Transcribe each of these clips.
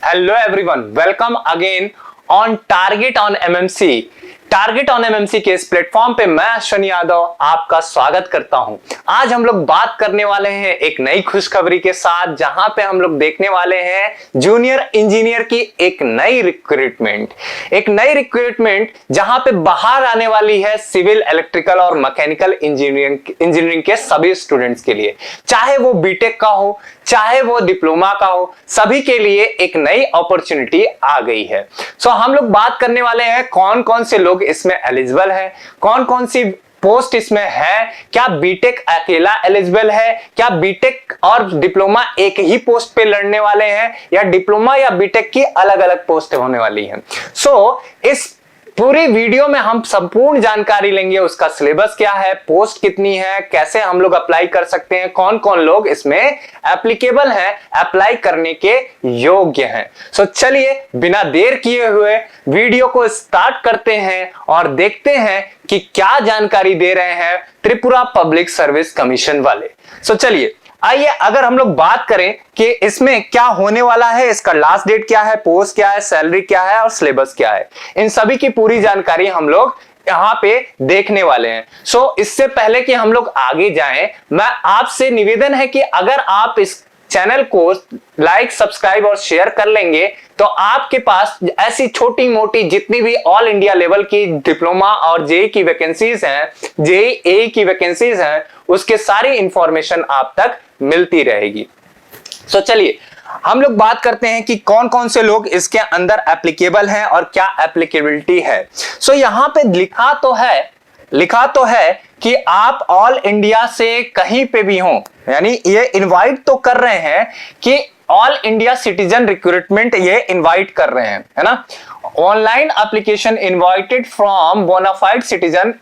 Hello everyone, welcome again on Target on MMC। Target on MMC के इस platform पे मैं अश्विन यादव आपका स्वागत करता हूं। आज हम लोग बात करने वाले हैं एक नई खुशखबरी के साथ, जहां पे हम लोग देखने वाले हैं जूनियर इंजीनियर की एक नई रिक्रूटमेंट जहां पे बाहर आने वाली है सिविल, इलेक्ट्रिकल और मैकेनिकल इंजीनियरिंग के सभी स्टूडेंट्स के लिए, चाहे वो बीटेक का हो चाहे वो डिप्लोमा का हो, सभी के लिए एक नई अपॉर्चुनिटी आ गई है। सो हम लोग बात करने वाले हैं कौन कौन से लोग इसमें एलिजिबल है, कौन कौन सी पोस्ट इसमें है, क्या बीटेक अकेला एलिजिबल है, क्या बीटेक और डिप्लोमा एक ही पोस्ट पे लड़ने वाले हैं, या डिप्लोमा या बीटेक की अलग अलग पोस्ट होने वाली हैं। सो इस पूरी वीडियो में हम संपूर्ण जानकारी लेंगे, उसका सिलेबस क्या है, पोस्ट कितनी है, कैसे हम लोग अप्लाई कर सकते हैं, कौन कौन लोग इसमें एप्लीकेबल हैं, अप्लाई करने के योग्य हैं। सो चलिए बिना देर किए हुए वीडियो को स्टार्ट करते हैं और देखते हैं कि क्या जानकारी दे रहे हैं त्रिपुरा पब्लिक सर्विस कमीशन वाले। सो चलिए आइए, अगर हम लोग बात करें कि इसमें क्या होने वाला है, इसका लास्ट डेट क्या है, पोस्ट क्या है, सैलरी क्या है और सिलेबस क्या है, इन सभी की पूरी जानकारी हम लोग यहाँ पे देखने वाले हैं। सो इससे पहले कि हम लोग आगे जाएं, मैं आपसे निवेदन है कि अगर आप इस चैनल को लाइक, सब्सक्राइब और शेयर कर लेंगे तो आपके पास ऐसी छोटी मोटी जितनी भी ऑल इंडिया लेवल की डिप्लोमा और जेई की वैकेंसीज हैं, जेई की वैकेंसीज हैं, उसके सारी इंफॉर्मेशन आप तक मिलती रहेगी। सो चलिए हम लोग बात करते हैं कि कौन कौन से लोग इसके अंदर एप्लीकेबल हैं और क्या एप्लीकेबिलिटी है। सो यहां पे लिखा तो है कि आप ऑल इंडिया से कहीं पे भी हों, यानी ये इनवाइट तो कर रहे हैं कि ऑल इंडिया सिटीजन रिक्रूटमेंट ये इनवाइट कर रहे हैं, है ना। Online application invited from bonafide citizen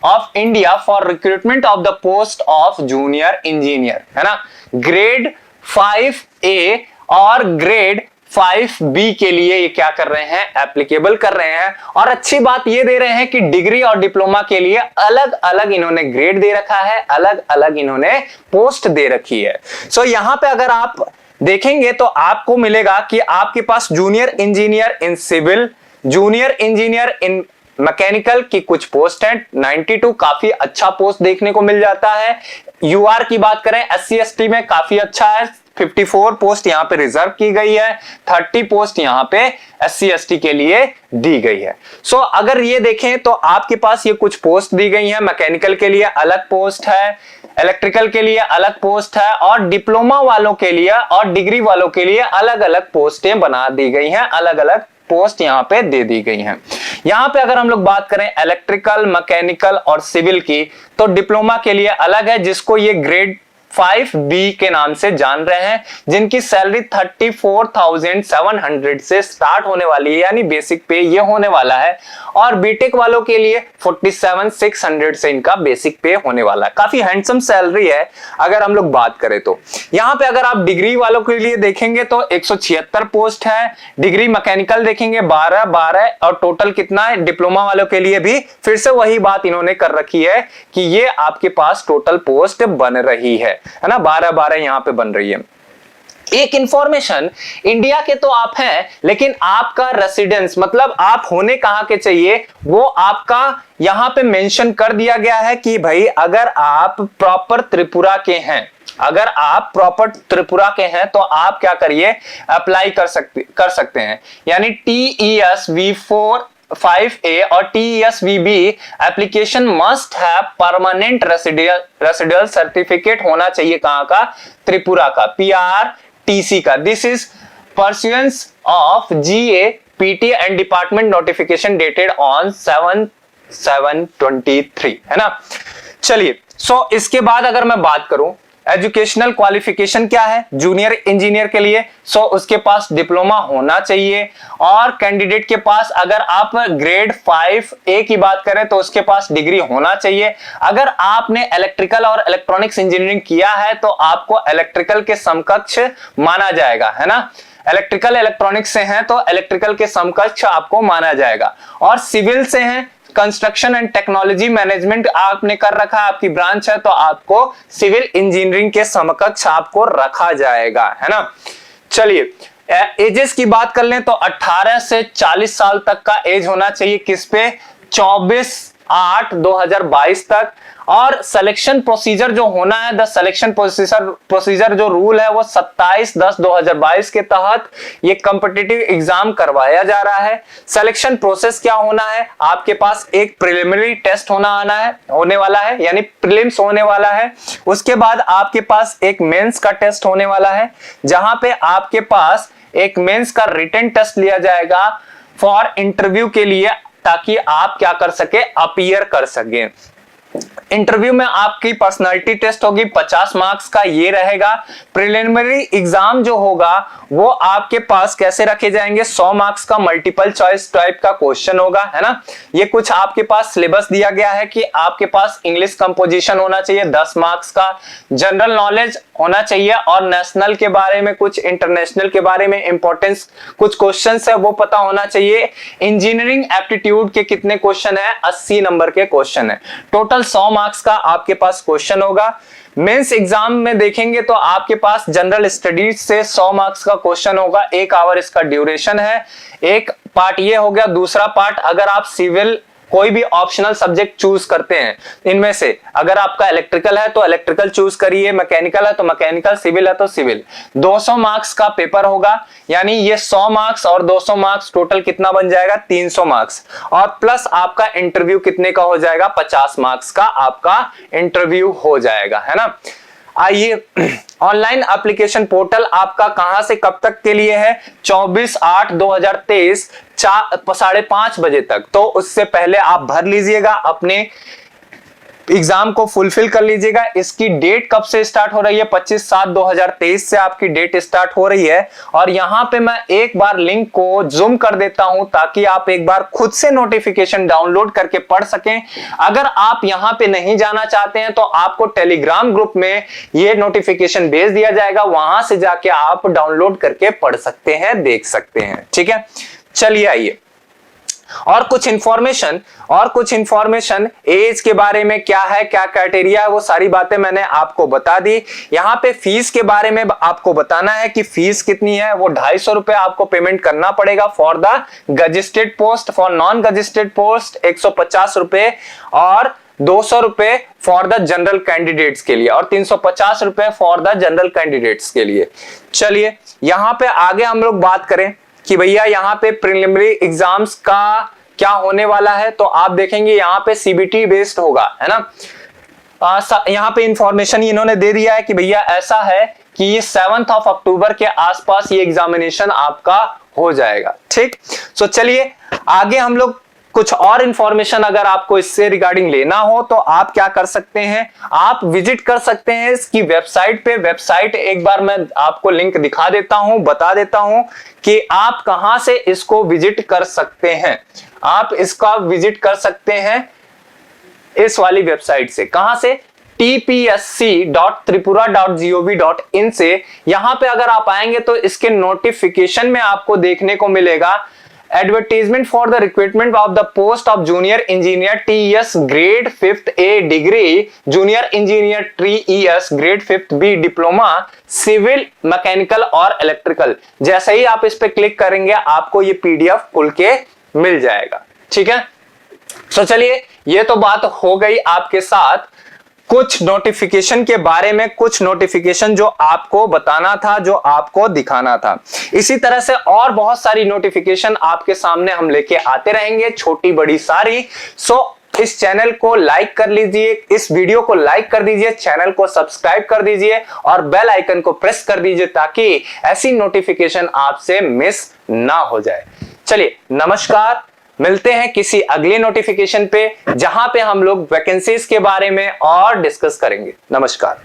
of India for recruitment of the post of junior engineer, है ना। ग्रेड 5A और ग्रेड 5B के लिए ये क्या कर रहे हैं, एप्लीकेबल कर रहे हैं। और अच्छी बात ये दे रहे हैं कि डिग्री और डिप्लोमा के लिए अलग अलग इन्होंने ग्रेड दे रखा है, अलग अलग इन्होंने पोस्ट दे रखी है। सो यहां पे अगर आप देखेंगे तो आपको मिलेगा कि आपके पास junior engineer in civil, junior engineer in mechanical की कुछ पोस्ट है, 92 काफी अच्छा पोस्ट देखने को मिल जाता है। यूआर की बात करें SC ST में काफी अच्छा है, 54 पोस्ट यहां पे रिजर्व की गई है, 30 पोस्ट यहां पे SC ST के लिए दी गई है। सो अगर ये देखें तो आपके पास ये कुछ पोस्ट दी गई है, मैकेनिकल के लिए अलग पोस्ट है, इलेक्ट्रिकल के लिए अलग पोस्ट है और डिप्लोमा वालों के लिए और डिग्री वालों के लिए अलग अलग पोस्टें बना दी गई हैं, अलग अलग पोस्ट यहां पे दे दी गई हैं। यहां पे अगर हम लोग बात करें इलेक्ट्रिकल, मैकेनिकल और सिविल की, तो डिप्लोमा के लिए अलग है, जिसको ये ग्रेड 5B के नाम से जान रहे हैं, जिनकी सैलरी 34,700 से स्टार्ट होने वाली है, यानी बेसिक पे ये होने वाला है। और बीटेक वालों के लिए 47,600 से इनका बेसिक पे होने वाला है। काफी हैंडसम सैलरी है अगर हम लोग बात करें तो। यहां पे अगर आप डिग्री वालों के लिए देखेंगे तो 176 पोस्ट है, डिग्री मैकेनिकल देखेंगे 12 और टोटल कितना है डिप्लोमा वालों के लिए भी फिर से वही बात इन्होंने कर रखी है कि ये आपके पास टोटल पोस्ट बन रही है ना, 12 यहां पे बन रही है। एक इंफॉर्मेशन, इंडिया के तो आप हैं लेकिन आपका रेसिडेंस मतलब आप होने कहां के चाहिए वो आपका यहां पे मेंशन कर दिया गया है कि भाई अगर आप प्रॉपर त्रिपुरा के हैं, अगर आप प्रॉपर त्रिपुरा के हैं तो आप क्या करिए, अप्लाई कर सकते हैं। यानी TES V4-5A और TES-VB एप्लीकेशन मस्ट है परमानेंट रेसिडेंशियल सर्टिफिकेट होना चाहिए, कहां का, त्रिपुरा का, PRTC का। This is परस्यूएंस of GA-PT and department notification dated on 7/7/23, है ना। चलिए सो इसके बाद अगर मैं बात करूं एजुकेशनल क्वालिफिकेशन क्या है जूनियर इंजीनियर के लिए, सो उसके पास डिप्लोमा होना चाहिए। और कैंडिडेट के पास अगर आप ग्रेड 5A की बात करें तो उसके पास डिग्री होना चाहिए। अगर आपने इलेक्ट्रिकल और इलेक्ट्रॉनिक्स इंजीनियरिंग किया है तो आपको इलेक्ट्रिकल के समकक्ष माना जाएगा, है ना। इलेक्ट्रिकल इलेक्ट्रॉनिक्स से हैं तो इलेक्ट्रिकल के समकक्ष आपको माना जाएगा। और सिविल से हैं, कंस्ट्रक्शन एंड टेक्नोलॉजी मैनेजमेंट आपने कर रखा है, आपकी ब्रांच है, तो आपको सिविल इंजीनियरिंग के समकक्ष आपको रखा जाएगा, है ना। चलिए एजेस की बात कर लें तो 18 से 40 साल तक का एज होना चाहिए। किस पे? 24/8/2022 तक। और सिलेक्शन प्रोसीजर जो होना है, द सिलेक्शन प्रोसीजर जो रूल है वो 27/10/2022 के तहत ये कॉम्पिटिटिव एग्जाम करवाया जा रहा है। सिलेक्शन प्रोसेस क्या होना है? आपके पास एक प्रिलिमिनरी टेस्ट होने वाला है, यानी प्रीलिम्स होने वाला है। उसके बाद आपके पास एक मेंस का टेस्ट होने वाला है, जहां पे आपके पास एक मेंस का रिटन टेस्ट लिया जाएगा फॉर इंटरव्यू के लिए, ताकि आप क्या कर सके? अपीयर कर सके। इंटरव्यू में आपकी पर्सनालिटी टेस्ट होगी, 50 मार्क्स का ये रहेगा। प्रिलिमिनरी एग्जाम जो होगा वो आपके पास कैसे रखे जाएंगे? 100 मार्क्स का मल्टीपल चॉइस टाइप का क्वेश्चन होगा, है ना। ये कुछ आपके पास सिलेबस दिया गया है कि आपके पास इंग्लिश कंपोजिशन होना चाहिए 10 मार्क्स का, जनरल नॉलेज होना चाहिए, और नेशनल के बारे में, कुछ इंटरनेशनल के बारे में इंपॉर्टेंस कुछ क्वेश्चंस है वो पता होना चाहिए। इंजीनियरिंग एप्टीट्यूड के कितने क्वेश्चन है? 80 नंबर के क्वेश्चन है। टोटल 100 मार्क्स का आपके पास क्वेश्चन होगा। मेंस एग्जाम में देखेंगे तो आपके पास जनरल स्टडीज से 100 मार्क्स का क्वेश्चन होगा, 1 आवर इसका ड्यूरेशन है। एक पार्ट ये हो गया। दूसरा पार्ट, अगर आप सिविल कोई भी ऑप्शनल सब्जेक्ट चूज करते हैं इनमें से, अगर आपका इलेक्ट्रिकल है तो इलेक्ट्रिकल चूज करिए, मैकेनिकल है तो मैकेनिकल, सिविल है तो सिविल। 200 मार्क्स का पेपर होगा, यानी ये 100 मार्क्स और 200 मार्क्स टोटल कितना बन जाएगा? 300 मार्क्स। और प्लस आपका इंटरव्यू कितने का हो जाएगा? 50 मार्क्स का आपका इंटरव्यू हो जाएगा, है ना। आइए, ऑनलाइन एप्लीकेशन पोर्टल आपका कहां से कब तक के लिए है? 24/8/2023 5:30 बजे तक। तो उससे पहले आप भर लीजिएगा, अपने एग्जाम को फुलफिल कर लीजिएगा। इसकी डेट कब से स्टार्ट हो रही है? 25/7/2023 से आपकी डेट स्टार्ट हो रही है। और यहां पे मैं एक बार लिंक को जूम कर देता हूं, ताकि आप एक बार खुद से नोटिफिकेशन डाउनलोड करके पढ़ सकें। अगर आप यहां पे नहीं जाना चाहते हैं तो आपको टेलीग्राम ग्रुप में ये नोटिफिकेशन भेज दिया जाएगा, वहां से जाके आप डाउनलोड करके पढ़ सकते हैं, देख सकते हैं। ठीक है, चलिए आइए और कुछ इंफॉर्मेशन एज के बारे में क्या है, क्या क्राइटेरिया है, वो सारी बातें मैंने आपको बता दी। यहाँ पे फीस के बारे में आपको बताना है कि फीस कितनी है। वो 250 रुपए आपको पेमेंट करना पड़ेगा for the gazetted post. For non gazetted post 150 रुपए और 200 रुपए फॉर द जनरल कैंडिडेट्स के लिए, और 350 रुपए फॉर द जनरल कैंडिडेट्स के लिए। चलिए यहां पे आगे हम लोग बात करें कि भैया यहाँ पे प्रिलिमिनरी एग्जाम्स का क्या होने वाला है। तो आप देखेंगे यहाँ पे सीबीटी बेस्ड होगा, है ना। यहाँ पे इंफॉर्मेशन इन्होंने दे दिया है कि भैया ऐसा है कि ये 7 अक्टूबर के आसपास ये एग्जामिनेशन आपका हो जाएगा। ठीक, सो चलिए आगे हम लोग कुछ और इंफॉर्मेशन अगर आपको इससे रिगार्डिंग लेना हो तो आप क्या कर सकते हैं? आप विजिट कर सकते हैं इसकी वेबसाइट पे। वेबसाइट एक बार मैं आपको लिंक दिखा देता हूं, बता देता हूं कि आप कहां से इसको विजिट कर सकते हैं। आप इसका विजिट कर सकते हैं इस वाली वेबसाइट से। कहां से? tpsc.tripura.gov.in से। यहां पे अगर आप आएंगे तो इसके नोटिफिकेशन में आपको देखने को मिलेगा advertisement for the recruitment of the post of junior engineer TES grade 5th A degree, junior engineer TES grade 5th B diploma civil, mechanical और इलेक्ट्रिकल। जैसे ही आप इस पे क्लिक करेंगे आपको ये पीडीएफ खुल के मिल जाएगा। ठीक है, तो चलिए ये तो बात हो गई आपके साथ कुछ नोटिफिकेशन के बारे में, कुछ नोटिफिकेशन जो आपको बताना था, जो आपको दिखाना था। इसी तरह से और बहुत सारी नोटिफिकेशन आपके सामने हम लेके आते रहेंगे, छोटी बड़ी सारी। इस चैनल को लाइक कर लीजिए, इस वीडियो को लाइक कर दीजिए, चैनल को सब्सक्राइब कर दीजिए और बेल आइकन को प्रेस कर दीजिए, ताकि ऐसी नोटिफिकेशन आपसे मिस ना हो जाए। चलिए नमस्कार, मिलते हैं किसी अगले नोटिफिकेशन पे, जहां पे हम लोग वैकेंसीज के बारे में और डिस्कस करेंगे। नमस्कार।